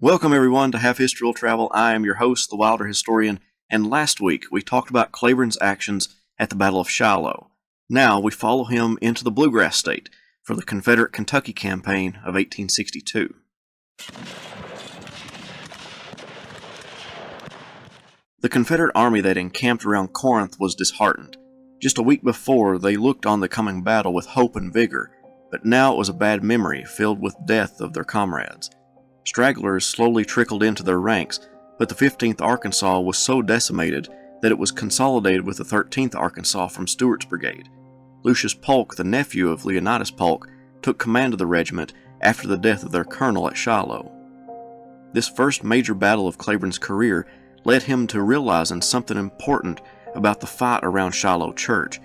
Welcome everyone to Half History Will Travel. I am your host, the Wilder Historian, and last week we talked about Cleburne's actions at the Battle of Shiloh. Now we follow him into the Bluegrass State for the Confederate Kentucky Campaign of 1862. The Confederate army that encamped around Corinth was disheartened. Just a week before, they looked on the coming battle with hope and vigor, but now it was a bad memory filled with death of their comrades. Stragglers slowly trickled into their ranks, but the 15th Arkansas was so decimated that it was consolidated with the 13th Arkansas from Stewart's brigade. Lucius Polk, the nephew of Leonidas Polk, took command of the regiment after the death of their colonel at Shiloh. This first major battle of Cleburne's career led him to realizing something important about the fight around Shiloh Church.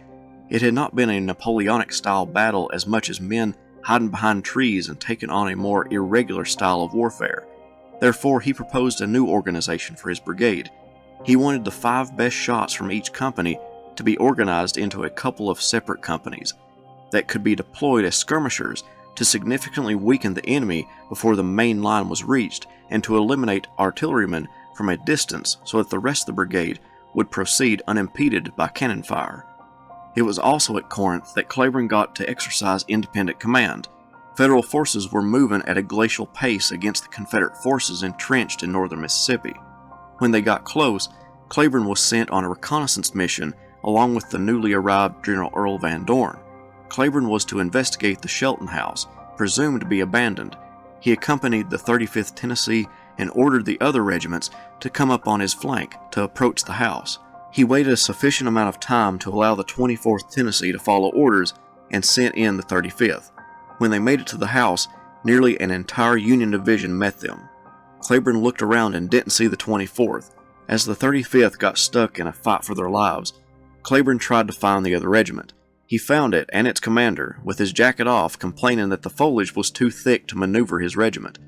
It had not been a Napoleonic-style battle as much as men hiding behind trees and taking on a more irregular style of warfare. Therefore, he proposed a new organization for his brigade. He wanted the 5 best shots from each company to be organized into a couple of separate companies that could be deployed as skirmishers to significantly weaken the enemy before the main line was reached and to eliminate artillerymen from a distance so that the rest of the brigade would proceed unimpeded by cannon fire. It was also at Corinth that Cleburne got to exercise independent command. Federal forces were moving at a glacial pace against the Confederate forces entrenched in northern Mississippi. When they got close, Cleburne was sent on a reconnaissance mission along with the newly arrived General Earl Van Dorn. Cleburne was to investigate the Shelton House, presumed to be abandoned. He accompanied the 35th Tennessee and ordered the other regiments to come up on his flank to approach the house. He waited a sufficient amount of time to allow the 24th Tennessee to follow orders and sent in the 35th. When they made it to the house, nearly an entire Union division met them. Cleburne looked around and didn't see the 24th. As the 35th got stuck in a fight for their lives, Cleburne tried to find the other regiment. He found it and its commander, with his jacket off, complaining that the foliage was too thick to maneuver his regiment.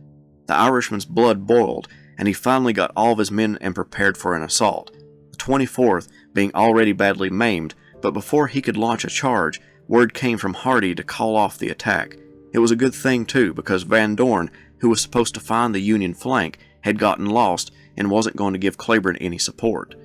The Irishman's blood boiled, and he finally got all of his men and prepared for an assault. The 24th being already badly maimed, but before he could launch a charge, word came from Hardee to call off the attack. It was a good thing too, because Van Dorn, who was supposed to find the Union flank, had gotten lost and wasn't going to give Cleburne any support.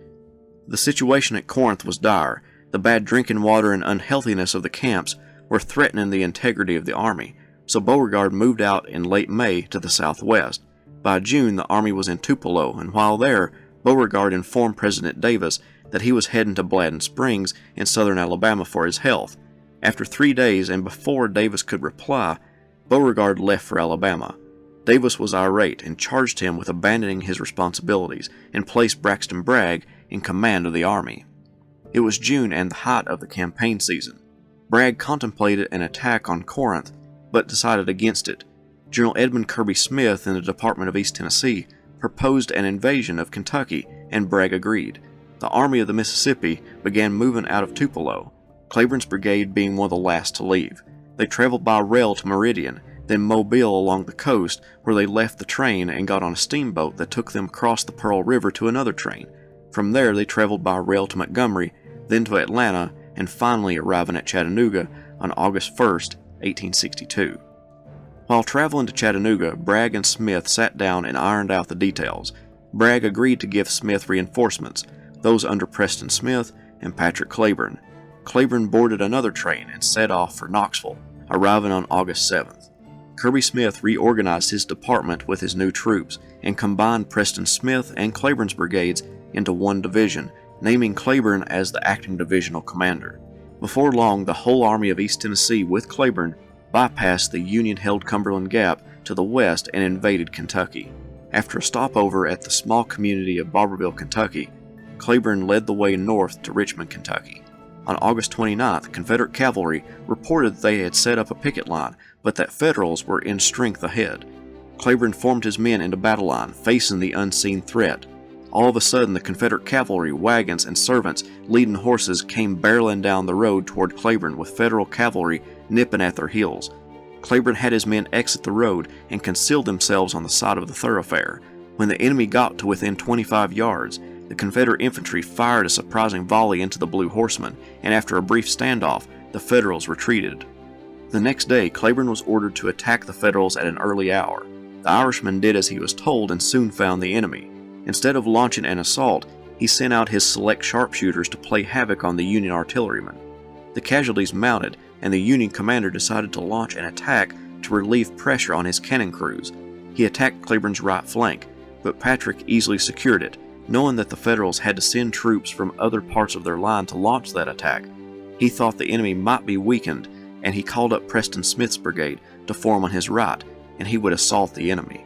The situation at Corinth was dire. The bad drinking water and unhealthiness of the camps were threatening the integrity of the army, so Beauregard moved out in late May to the southwest. By June, the army was in Tupelo, and while there, Beauregard informed President Davis that he was heading to Bladden Springs in southern Alabama for his health. After 3 days and before Davis could reply, Beauregard left for Alabama. Davis was irate and charged him with abandoning his responsibilities and placed Braxton Bragg in command of the army. It was June and the height of the campaign season. Bragg contemplated an attack on Corinth, but decided against it. General Edmund Kirby Smith in the Department of East Tennessee proposed an invasion of Kentucky, and Bragg agreed. The Army of the Mississippi began moving out of Tupelo, Cleburne's brigade being one of the last to leave. They traveled by rail to Meridian, then Mobile along the coast, where they left the train and got on a steamboat that took them across the Pearl River to another train. From there they traveled by rail to Montgomery, then to Atlanta, and finally arriving at Chattanooga on August 1st, 1862. While traveling to Chattanooga, Bragg and Smith sat down and ironed out the details. Bragg agreed to give Smith reinforcements, those under Preston Smith and Patrick Cleburne. Cleburne boarded another train and set off for Knoxville, arriving on August 7th. Kirby Smith reorganized his department with his new troops and combined Preston Smith and Cleburne's brigades into one division, naming Cleburne as the acting divisional commander. Before long, the whole Army of East Tennessee with Cleburne bypassed the Union-held Cumberland Gap to the west and invaded Kentucky. After a stopover at the small community of Barberville, Kentucky, Cleburne led the way north to Richmond, Kentucky. On August 29th, Confederate cavalry reported they had set up a picket line, but that Federals were in strength ahead. Cleburne formed his men into battle line, facing the unseen threat. All of a sudden, the Confederate cavalry, wagons, and servants leading horses came barreling down the road toward Cleburne with Federal cavalry nipping at their heels. Cleburne had his men exit the road and conceal themselves on the side of the thoroughfare. When the enemy got to within 25 yards, the Confederate infantry fired a surprising volley into the Blue Horsemen, and after a brief standoff, the Federals retreated. The next day, Cleburne was ordered to attack the Federals at an early hour. The Irishman did as he was told and soon found the enemy. Instead of launching an assault, he sent out his select sharpshooters to play havoc on the Union artillerymen. The casualties mounted, and the Union commander decided to launch an attack to relieve pressure on his cannon crews. He attacked Cleburne's right flank, but Patrick easily secured it, knowing that the Federals had to send troops from other parts of their line to launch that attack. He thought the enemy might be weakened, and he called up Preston Smith's brigade to form on his right, and he would assault the enemy.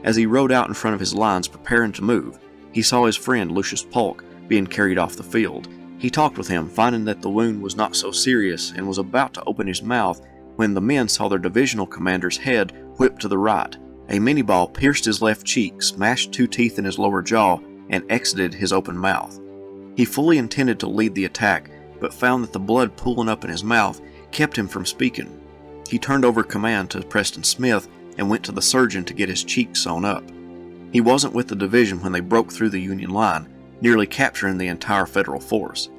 As he rode out in front of his lines preparing to move, he saw his friend Lucius Polk being carried off the field. He talked with him, finding that the wound was not so serious, and was about to open his mouth when the men saw their divisional commander's head whipped to the right. A minie-ball pierced his left cheek, smashed 2 teeth in his lower jaw, and exited his open mouth. He fully intended to lead the attack, but found that the blood pooling up in his mouth kept him from speaking. He turned over command to Preston Smith and went to the surgeon to get his cheek sewn up. He wasn't with the division when they broke through the Union line, nearly capturing the entire Federal force.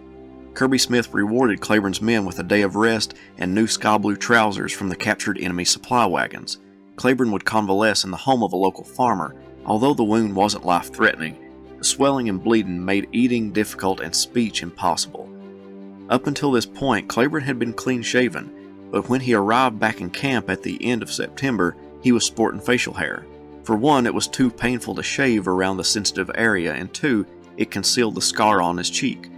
Kirby Smith rewarded Cleburne's men with a day of rest and new sky blue trousers from the captured enemy supply wagons. Cleburne would convalesce in the home of a local farmer. Although the wound wasn't life-threatening, the swelling and bleeding made eating difficult and speech impossible. Up until this point, Cleburne had been clean-shaven, but when he arrived back in camp at the end of September, he was sporting facial hair. For one, it was too painful to shave around the sensitive area, and two, it concealed the scar on his cheek.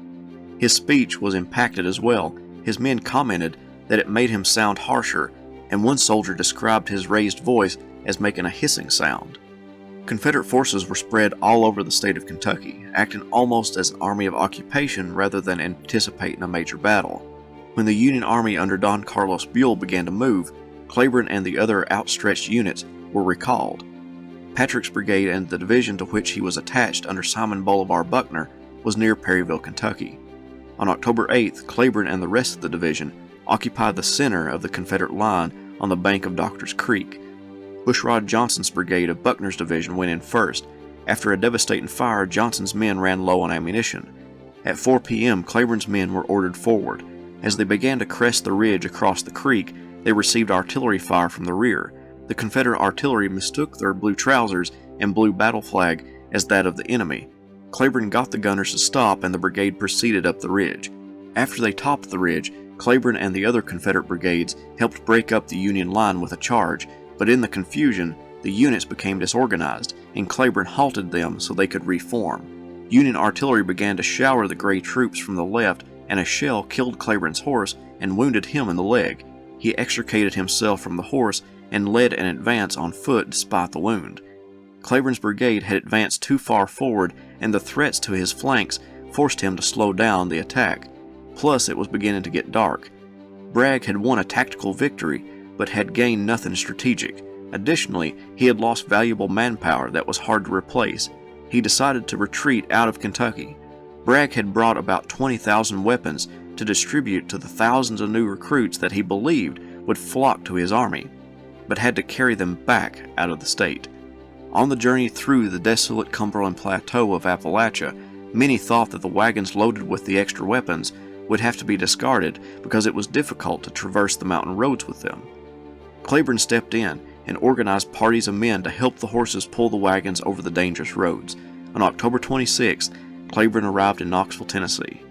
His speech was impacted as well. His men commented that it made him sound harsher, and one soldier described his raised voice as making a hissing sound. Confederate forces were spread all over the state of Kentucky, acting almost as an army of occupation rather than anticipating a major battle. When the Union Army under Don Carlos Buell began to move, Cleburne and the other outstretched units were recalled. Patrick's brigade and the division to which he was attached under Simon Bolivar Buckner was near Perryville, Kentucky. On October 8th, Cleburne and the rest of the division occupied the center of the Confederate line on the bank of Doctors Creek. Bushrod Johnson's brigade of Buckner's division went in first. After a devastating fire, Johnson's men ran low on ammunition. At 4 p.m., Cleburne's men were ordered forward. As they began to crest the ridge across the creek, they received artillery fire from the rear. The Confederate artillery mistook their blue trousers and blue battle flag as that of the enemy. Cleburne got the gunners to stop, and the brigade proceeded up the ridge. After they topped the ridge, Cleburne and the other Confederate brigades helped break up the Union line with a charge, but in the confusion, the units became disorganized, and Cleburne halted them so they could reform. Union artillery began to shower the gray troops from the left, and a shell killed Cleburne's horse and wounded him in the leg. He extricated himself from the horse and led an advance on foot despite the wound. Cleburne's brigade had advanced too far forward, and the threats to his flanks forced him to slow down the attack. Plus, it was beginning to get dark. Bragg had won a tactical victory, but had gained nothing strategic. Additionally, he had lost valuable manpower that was hard to replace. He decided to retreat out of Kentucky. Bragg had brought about 20,000 weapons to distribute to the thousands of new recruits that he believed would flock to his army, but had to carry them back out of the state. On the journey through the desolate Cumberland Plateau of Appalachia, many thought that the wagons loaded with the extra weapons would have to be discarded because it was difficult to traverse the mountain roads with them. Cleburne stepped in and organized parties of men to help the horses pull the wagons over the dangerous roads. On October 26th, Cleburne arrived in Knoxville, Tennessee.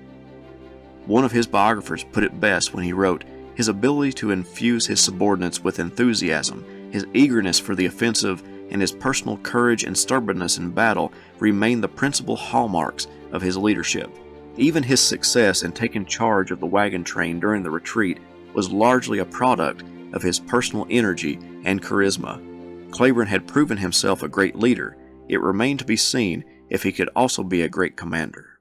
One of his biographers put it best when he wrote, "His ability to infuse his subordinates with enthusiasm, his eagerness for the offensive, and his personal courage and stubbornness in battle remain the principal hallmarks of his leadership." Even his success in taking charge of the wagon train during the retreat was largely a product of his personal energy and charisma. Cleburne had proven himself a great leader. It remained to be seen if he could also be a great commander.